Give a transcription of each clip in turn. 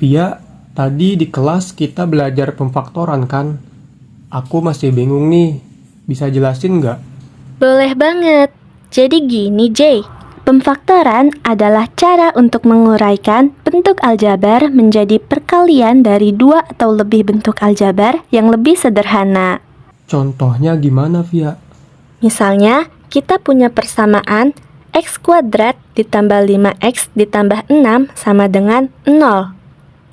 Via, tadi di kelas kita belajar pemfaktoran kan? Aku masih bingung nih, bisa jelasin nggak? Boleh banget. Jadi gini, Jay. Pemfaktoran adalah cara untuk menguraikan bentuk aljabar menjadi perkalian dari dua atau lebih bentuk aljabar yang lebih sederhana. Contohnya gimana, Via? Misalnya, kita punya persamaan x kuadrat ditambah 5x ditambah 6 sama dengan 0.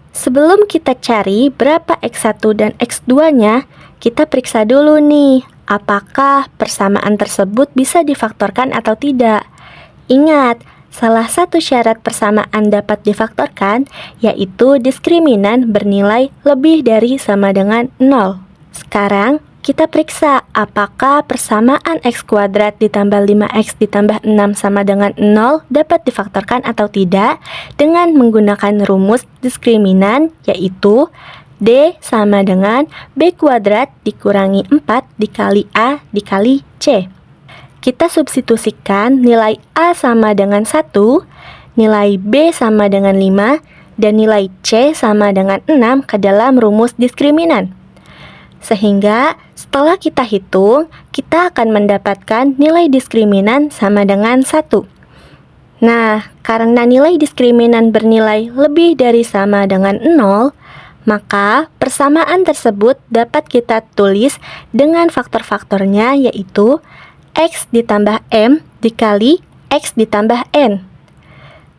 Sebelum kita cari berapa x1 dan x2-nya, kita periksa dulu nih, apakah persamaan tersebut bisa difaktorkan atau tidak. Ingat, salah satu syarat persamaan dapat difaktorkan yaitu diskriminan bernilai lebih dari sama dengan 0. Sekarang, kita periksa apakah persamaan x kuadrat ditambah 5x ditambah 6 sama dengan 0 dapat difaktorkan atau tidak dengan menggunakan rumus diskriminan yaitu D sama dengan B kuadrat dikurangi 4 dikali A dikali C. Kita substitusikan nilai A sama dengan 1, nilai B sama dengan 5, dan nilai C sama dengan 6 ke dalam rumus diskriminan. Sehingga setelah kita hitung, kita akan mendapatkan nilai diskriminan sama dengan 1. Nah, karena nilai diskriminan bernilai lebih dari sama dengan 0, maka persamaan tersebut dapat kita tulis dengan faktor-faktornya yaitu x ditambah m dikali x ditambah n.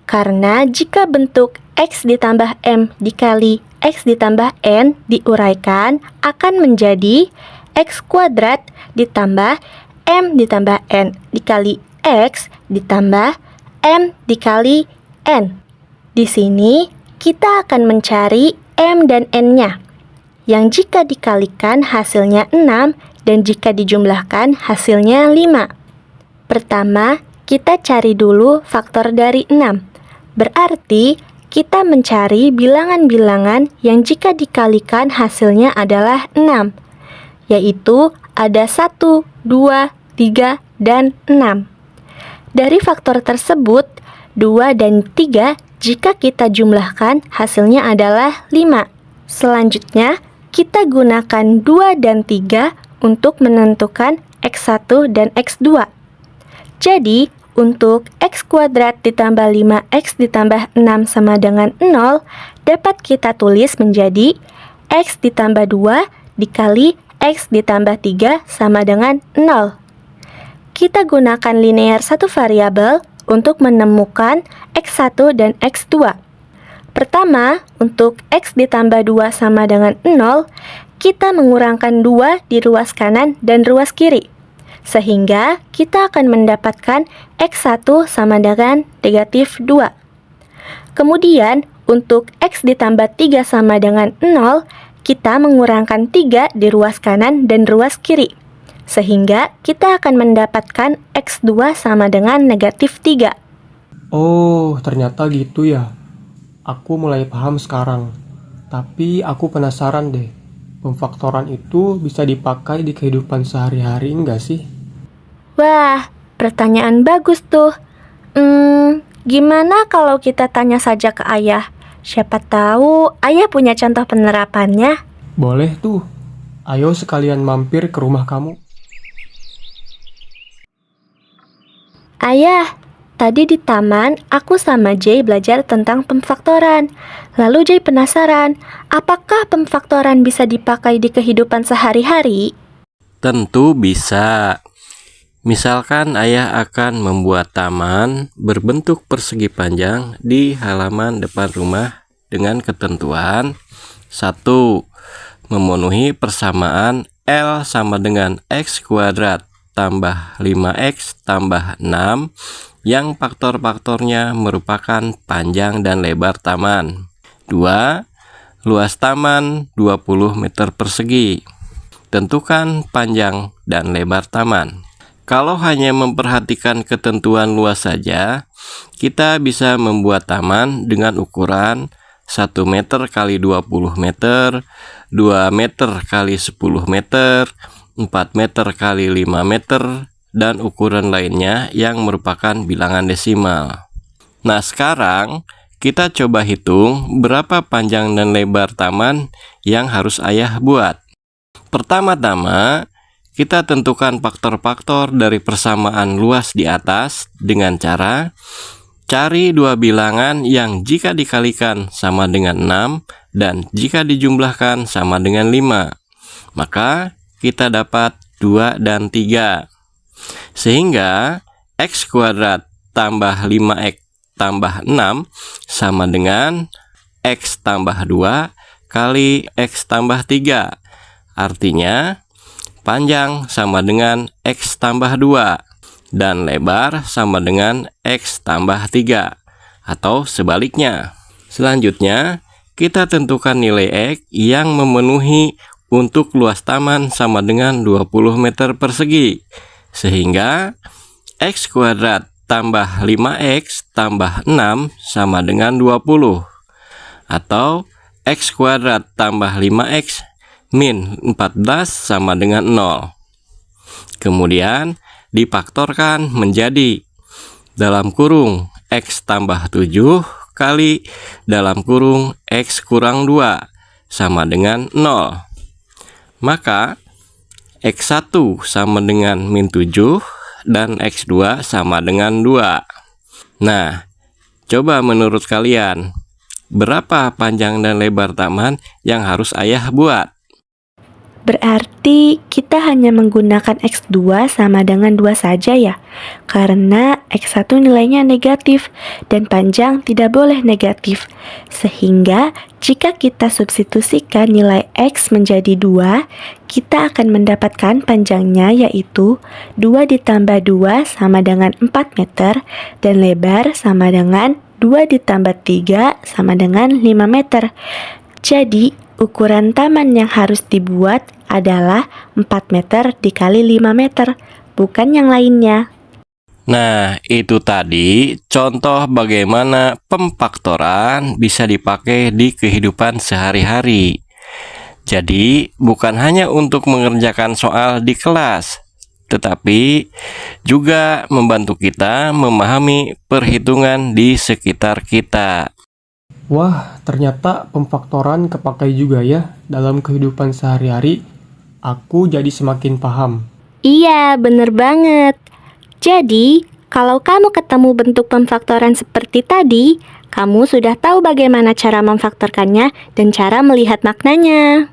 Karena jika bentuk x ditambah m dikali x ditambah n diuraikan akan menjadi x kuadrat ditambah m ditambah n dikali x ditambah m dikali n. Di sini kita akan mencari m dan n-nya, yang jika dikalikan hasilnya 6 dan jika dijumlahkan hasilnya 5. Pertama, kita cari dulu faktor dari 6. Berarti kita mencari bilangan-bilangan yang jika dikalikan hasilnya adalah 6, yaitu ada 1, 2, 3, dan 6. Dari faktor tersebut, 2 dan 3 jika kita jumlahkan hasilnya adalah 5. Selanjutnya, kita gunakan 2 dan 3 untuk menentukan x1 dan x2. Jadi, untuk x kuadrat ditambah 5x ditambah 6 sama dengan 0 dapat kita tulis menjadi x ditambah 2 dikali x ditambah 3 sama dengan 0. Kita gunakan linear satu variabel untuk menemukan x1 dan x2. Pertama, untuk x ditambah 2 sama dengan 0, kita mengurangkan 2 di ruas kanan dan ruas kiri. Sehingga kita akan mendapatkan x1 sama dengan negatif 2. Kemudian, untuk x ditambah 3 sama dengan 0, kita mengurangkan 3 di ruas kanan dan ruas kiri. Sehingga kita akan mendapatkan x2 sama dengan negatif 3. Oh, ternyata gitu ya. Aku mulai paham sekarang. Tapi aku penasaran deh, pemfaktoran itu bisa dipakai di kehidupan sehari-hari enggak sih? Wah, pertanyaan bagus tuh. Gimana kalau kita tanya saja ke ayah? Siapa tahu ayah punya contoh penerapannya. Boleh tuh. Ayo sekalian mampir ke rumah kamu. Ayah, tadi di taman aku sama Jay belajar tentang pemfaktoran. Lalu Jay penasaran, apakah pemfaktoran bisa dipakai di kehidupan sehari-hari? Tentu bisa. Misalkan ayah akan membuat taman berbentuk persegi panjang di halaman depan rumah dengan ketentuan 1. Memenuhi persamaan L sama dengan x kuadrat tambah 5x tambah 6 yang faktor-faktornya merupakan panjang dan lebar taman. 2. Luas taman 20 meter persegi. Tentukan panjang dan lebar taman. Kalau hanya memperhatikan ketentuan luas saja, kita bisa membuat taman dengan ukuran 1 meter kali 20 meter, 2 meter kali 10 meter, 4 meter kali 5 meter, dan ukuran lainnya yang merupakan bilangan desimal. Nah, sekarang kita coba hitung berapa panjang dan lebar taman yang harus ayah buat. Pertama-tama, kita tentukan faktor-faktor dari persamaan luas di atas dengan cara cari dua bilangan yang jika dikalikan sama dengan 6 dan jika dijumlahkan sama dengan 5. Maka kita dapat 2 dan 3. Sehingga X kuadrat tambah 5X tambah 6 sama dengan X tambah 2 kali X tambah 3. Artinya, panjang sama dengan X tambah 2 dan lebar sama dengan X tambah 3 atau sebaliknya. Selanjutnya, kita tentukan nilai X yang memenuhi untuk luas taman sama dengan 20 meter persegi. Sehingga X kuadrat tambah 5X tambah 6 sama dengan 20. Atau X kuadrat tambah 5X min 14 sama dengan 0. Kemudian difaktorkan menjadi dalam kurung X tambah 7 kali dalam kurung X kurang 2 sama dengan 0. Maka X1 sama dengan min 7 dan X2 sama dengan 2. Nah, coba menurut kalian, berapa panjang dan lebar taman yang harus ayah buat? Berarti kita hanya menggunakan X2 sama dengan 2 saja ya, karena X1 nilainya negatif dan panjang tidak boleh negatif. Sehingga jika kita substitusikan nilai X menjadi 2, kita akan mendapatkan panjangnya yaitu 2 ditambah 2 sama dengan 4 meter dan lebar sama dengan 2 ditambah 3 sama dengan 5 meter. Jadi, ukuran taman yang harus dibuat adalah 4 meter dikali 5 meter, bukan yang lainnya. Nah, itu tadi contoh bagaimana pemfaktoran bisa dipakai di kehidupan sehari-hari. Jadi, bukan hanya untuk mengerjakan soal di kelas, tetapi juga membantu kita memahami perhitungan di sekitar kita. Wah, ternyata pemfaktoran kepakai juga ya dalam kehidupan sehari-hari. Aku jadi semakin paham. Iya, bener banget. Jadi, kalau kamu ketemu bentuk pemfaktoran seperti tadi, kamu sudah tahu bagaimana cara memfaktorkannya dan cara melihat maknanya.